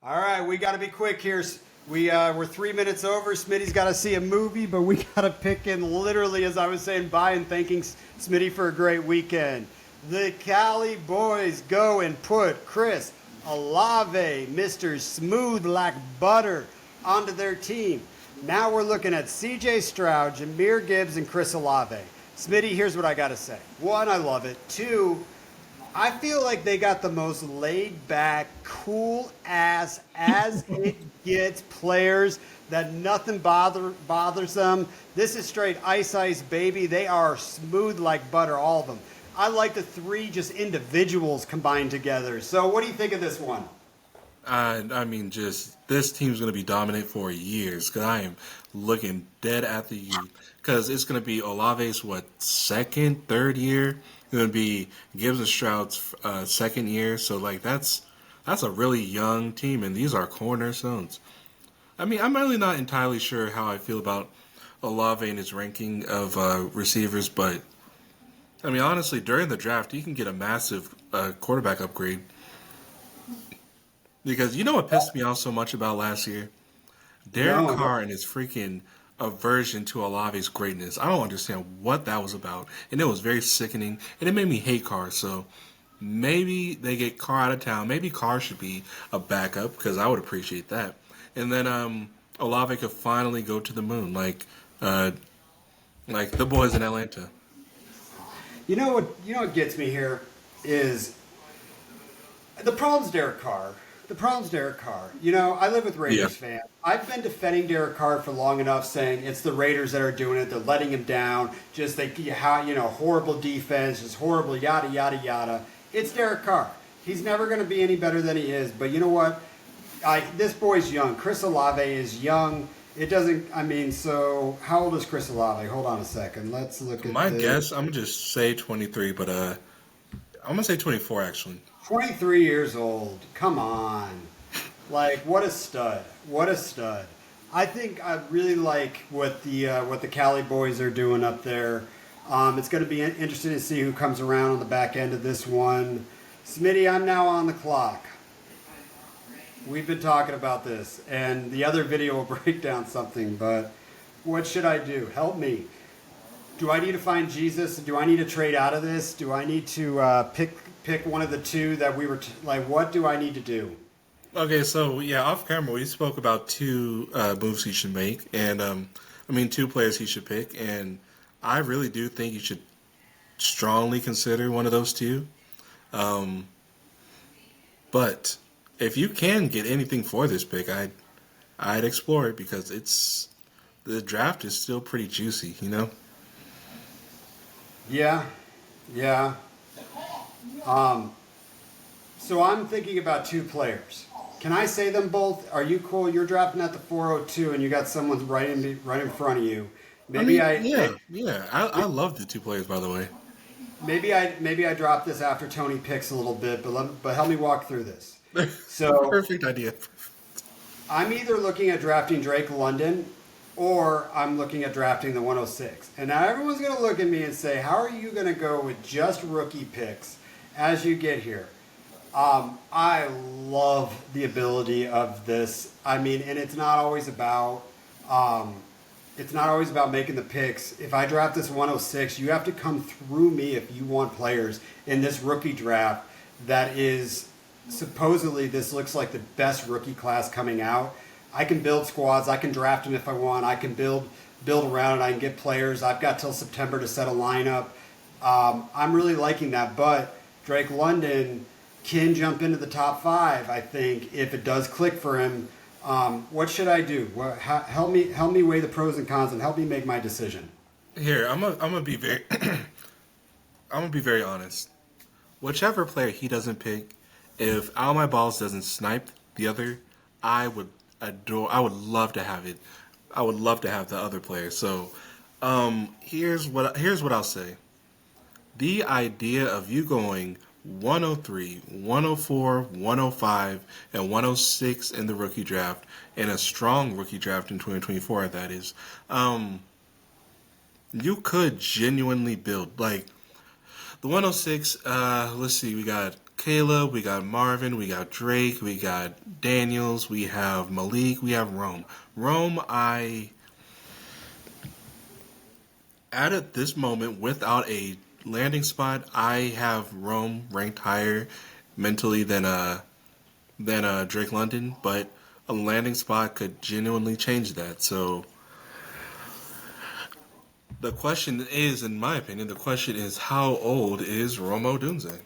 All right, we got to be quick here. We're 3 minutes over. Smitty's got to see a movie, but we got to pick in literally, as I was saying, bye and thanking Smitty for a great weekend. The Cali boys go and put Chris Olave, Mr. Smooth like butter, onto their team. Now we're looking at C.J. Stroud, Jameer Gibbs, and Chris Olave. Smitty, here's what I got to say. One, I love it. Two, I feel like they got the most laid back, cool ass as it gets players that nothing bothers them. This is straight ice baby. They are smooth like butter, all of them. I like the three just individuals combined together. So what do you think of this one? I mean, just this team's going to be dominant for years because I am looking dead at the youth. Because it's going to be Olave's, second, third year? It's going to be Gibbs and Stroud's second year. So, that's a really young team, and these are cornerstones. I mean, I'm really not entirely sure how I feel about Olave and his ranking of receivers, but, I mean, honestly, during the draft, you can get a massive quarterback upgrade. Because you know what pissed me off so much about last year? Derek No. Carr and his freaking aversion to Olave's greatness. I don't understand what that was about. And it was very sickening. And it made me hate Carr. So maybe they get Carr out of town. Maybe Carr should be a backup because I would appreciate that. And then Olave could finally go to the moon like the boys in Atlanta. You know what? You know what gets me here is the problem's Derek Carr. The problem's Derek Carr. You know, I live with Yeah. Raiders fans. I've been defending Derek Carr for long enough, saying it's the Raiders that are doing it. They're letting him down. Just how horrible defense, just horrible yada yada yada. It's Derek Carr. He's never going to be any better than he is. But you know what? This boy's young. Chris Olave is young. It doesn't. I mean, so how old is Chris Olave? Hold on a second. Let's look at My this. guess, I'm going to just say 23, but I'm going to say 24 actually. 23 years old. Come on. Like, what a stud. What a stud. I think I really like what the Cali boys are doing up there. It's going to be interesting to see who comes around on the back end of this one. Smitty, I'm now on the clock. We've been talking about this, and the other video will break down something, but what should I do? Help me. Do I need to find Jesus? Do I need to trade out of this? Do I need to pick one of the two that we were like? What do I need to do? Okay, so yeah, off camera we spoke about two moves he should make, and I mean two players he should pick, and I really do think you should strongly consider one of those two. Um, but if you can get anything for this pick, I'd explore it because the draft is still pretty juicy, you know. Yeah, yeah. Um, so I'm thinking about two players. Can I say them both? Are you cool? You're drafting at the 402, and you got someone right in front of you. I Maybe mean, I yeah, yeah, I love the two players by the way. maybe I drop this after Tony picks a little bit, but help me walk through this. So Perfect idea. I'm either looking at drafting Drake London or I'm looking at drafting the 106. And now everyone's going to look at me and say, how are you going to go with just rookie picks as you get here? I love the ability of this. I mean, and um, it's not always about making the picks. If I draft this 106, you have to come through me if you want players in this rookie draft that is supposedly this looks like the best rookie class coming out. I can build squads. I can draft them if I want. I can build around it. I can get players. I've got till September to set a lineup. I'm really liking that. But Drake London can jump into the top five. I think if it does click for him. What should I do? Help me weigh the pros and cons and help me make my decision. Here, I'm gonna be very I'm gonna be very honest. Whichever player he doesn't pick, if All My Balls doesn't snipe the other, I would I would love to have it. I would love to have the other player. So, here's what I'll say. The idea of you going 103, 104, 105, and 106 in the rookie draft, and a strong rookie draft in 2024, that is, you could genuinely build. Like, the 106, let's see, we got Caleb, we got Marvin, we got Drake, we got Daniels, we have Malik, we have Rome. Rome, at this moment, without a landing spot, I have Rome ranked higher mentally than Drake London, but a landing spot could genuinely change that. So the question is, in my opinion, the question is how old is Rome Odunze?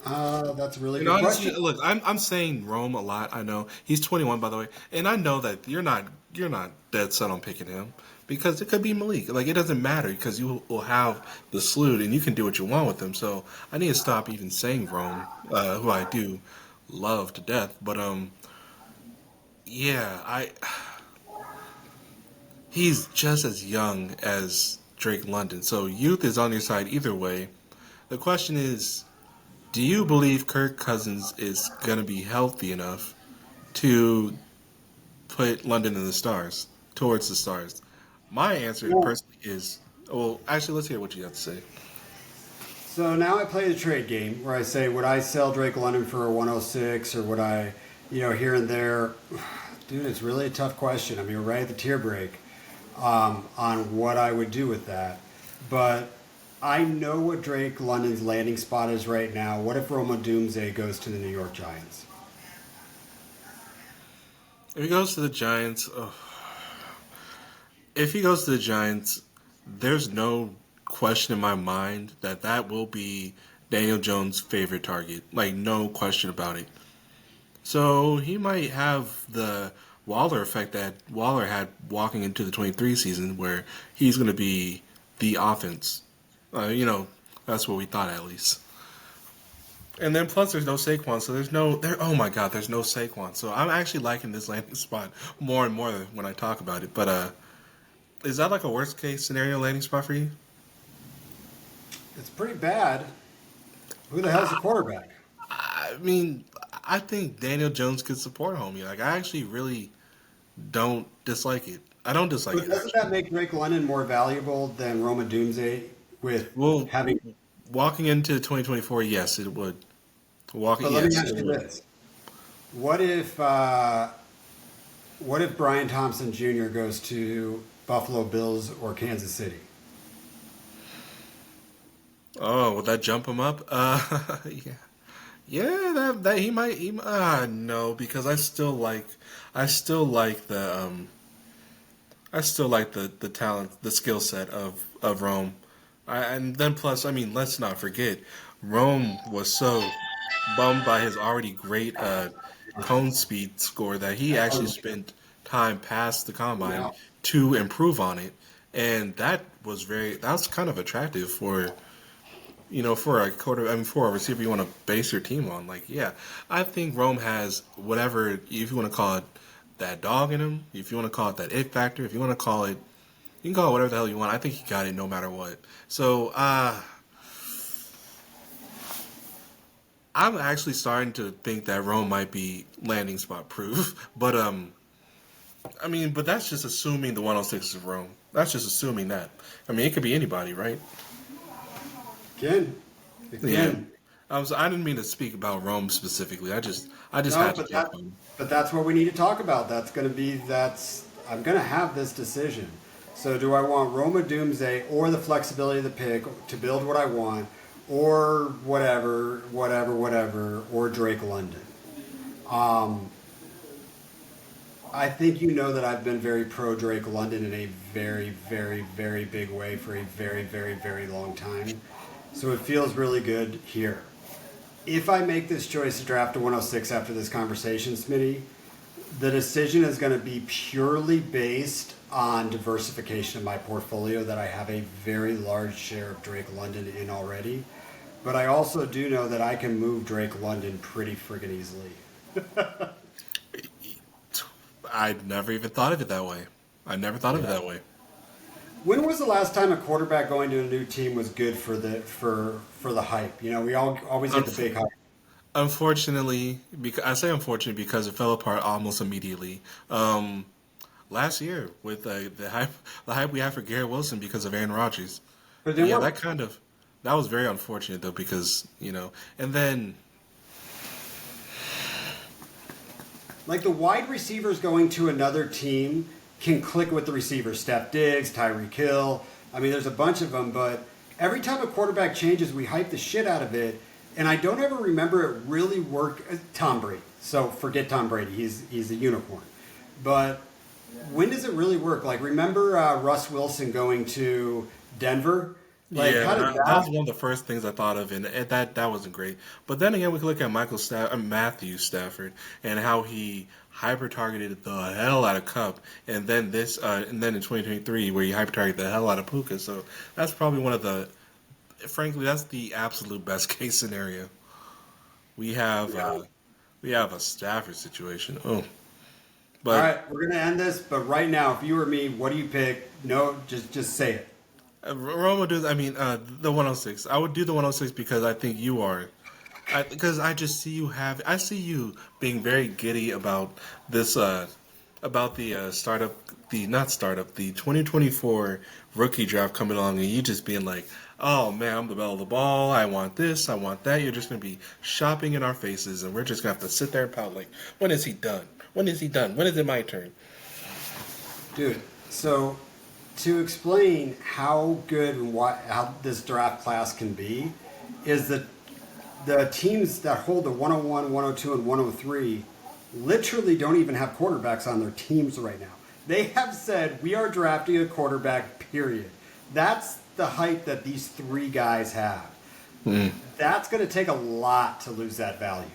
That's a really And good honestly, question. look, I'm saying Rome a lot. I know he's 21, by the way, and I know that you're not dead set on picking him because it could be Malik. Like it doesn't matter because you will have the salute and you can do what you want with him. So I need to stop even saying Rome, who I do love to death. But yeah, I he's just as young as Drake London. So youth is on your side either way. The question is, do you believe Kirk Cousins is going to be healthy enough to put London in the stars, towards the stars? My answer Well, personally is, well, actually, let's hear what you have to say. so now I play the trade game where I say, would I sell Drake London for a 106 or would I, here and there? Dude, it's really a tough question. I mean, we're right at the tier break on what I would do with that. But I know what Drake London's landing spot is right now. What if Roma Doomsday goes to the New York Giants? If he goes to the Giants, if he goes to the Giants, there's no question in my mind that that will be Daniel Jones' favorite target. Like, no question about it. So he might have the Waller effect that Waller had walking into the 23 season, where he's going to be the offense. That's what we thought at least. And then plus there's no Saquon, so there's no there. Oh my God, there's no Saquon. So I'm actually liking this landing spot more and more when I talk about it. But is that like a worst case scenario landing spot for you? It's pretty bad. Who the hell's the quarterback? I mean, I think Daniel Jones could support homie. Like I actually really don't dislike it. I don't dislike But it doesn't that actually. make Drake London more valuable than Roma Doomsday with Well, having? walking into 2024, yes, it would. Walking, But let me yes, ask it you would. this: What if Brian Thompson Jr. goes to Buffalo Bills or Kansas City? Oh, would that jump him up? Yeah, yeah. That no, because I still like the talent, the skill set of Rome. And then plus, I mean, let's not forget, Rome was so bummed by his already great cone speed score that he actually spent time past the combine Now, to improve on it, and that was kind of attractive for a quarter. I mean, for a receiver you want to base your team on. Like, yeah, I think Rome has whatever, if you want to call it that dog in him, if you want to call it that it factor, if you want to call it, you can call it whatever the hell you want. I think he got it no matter what. So, I'm actually starting to think that Rome might be landing spot proof. But I mean, but that's just assuming the 106 is Rome. That's just assuming that. I mean, it could be anybody, right? again, Yeah. again, I didn't mean to speak about Rome specifically. I just no, had to jump on. but that's what we need to talk about. I'm going to have this decision. So, do I want Roma Doomsday or the flexibility of the pick to build what I want, or whatever, or Drake London? Um, I think you know that I've been very pro Drake London in a very, very, very big way for a very, very, very long time. So it feels really good here. If I make this choice to draft a 106 after this conversation, Smitty, the decision is going to be purely based on diversification of my portfolio that I have a very large share of Drake London in already. But I also do know that I can move Drake London pretty friggin' easily. I never even thought of it that way. I never thought of it Yeah. that way. When was the last time a quarterback going to a new team was good for the hype? We all always get the Unf- big hype. Unfortunately, because I say unfortunate because it fell apart almost immediately. Last year with the hype we had for Garrett Wilson because of Aaron Rodgers. But it didn't Yeah, work. that was very unfortunate though because and then Like the wide receivers going to another team can click with the receivers. Steph Diggs, Tyreek Hill. I mean, there's a bunch of them, but every time a quarterback changes, we hype the shit out of it. And I don't ever remember it really work. Tom Brady. So forget Tom Brady. He's a unicorn. But when does it really work? Like, remember Russ Wilson going to Denver? Like, Yeah, how did that was one of the first things I thought of, and that wasn't great. But then again, we could look at Matthew Stafford and how he hyper targeted the hell out of Cup, and then and then in 2023 where he hyper targeted the hell out of Puka. So that's probably one of the, frankly, that's the absolute best case scenario. We have a Stafford situation. Oh, All but right, we're gonna end this. But right now, if you were me, what do you pick? No, just say it. Roma does. I mean, the 106. I would do the 106 because I think you are. Because I just see you I see you being very giddy about this. About the startup. The not startup. The 2024 rookie draft coming along, and you just being like, "Oh man, I'm the belle of the ball. I want this. I want that." You're just gonna be shopping in our faces, and we're just gonna have to sit there and pout like, "When is he done? When is he done? When is it my turn?" Dude, so to explain how good and how this draft class can be, is that the teams that hold the 101, 102, and 103 literally don't even have quarterbacks on their teams right now. They have said, we are drafting a quarterback, period. That's the hype that these three guys have. That's going to take a lot to lose that value.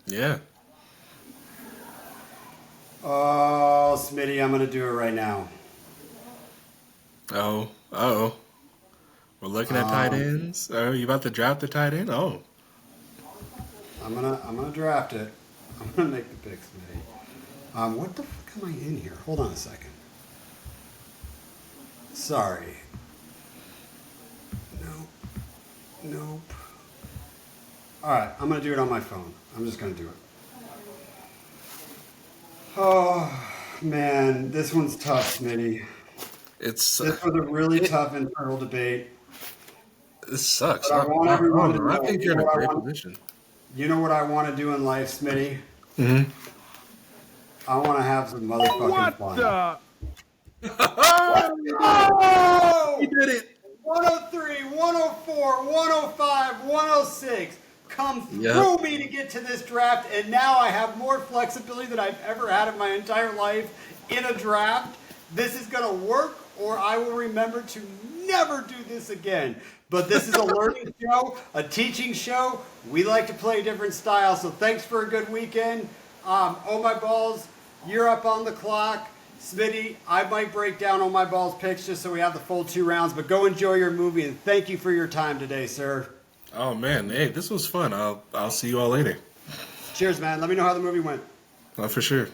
Yeah. Oh, Smitty, I'm going to do it right now. Oh. We're looking at tight ends. Are you about to draft the tight end? Oh. I'm gonna draft it. I'm gonna make the pick, Smitty. What the fuck am I in here? Hold on a second. Sorry. Nope. All right, I'm gonna do it on my phone. I'm just gonna do it. Oh man, this one's tough, Smitty. This This was a really tough internal debate. sucks. But I want everyone to know. I think you're in a what I great want- position. You know what I want to do in life, Smitty? Mm-hmm. I want to have some motherfucking fun. Oh! You did it. 103, 104, 105, 106. Come Yep. through me to get to this draft, and now I have more flexibility than I've ever had in my entire life in a draft. This is going to work, or I will remember to never do this again. But this is a learning show, a teaching show. We like to play different styles, so thanks for a good weekend. Oh My Balls, you're up on the clock. Smitty, I might break down on My Balls picks just so we have the full 2 rounds, but go enjoy your movie, and thank you for your time today, sir. Oh man, hey, this was fun. I'll see you all later. Cheers, man. Let me know how the movie went. For sure.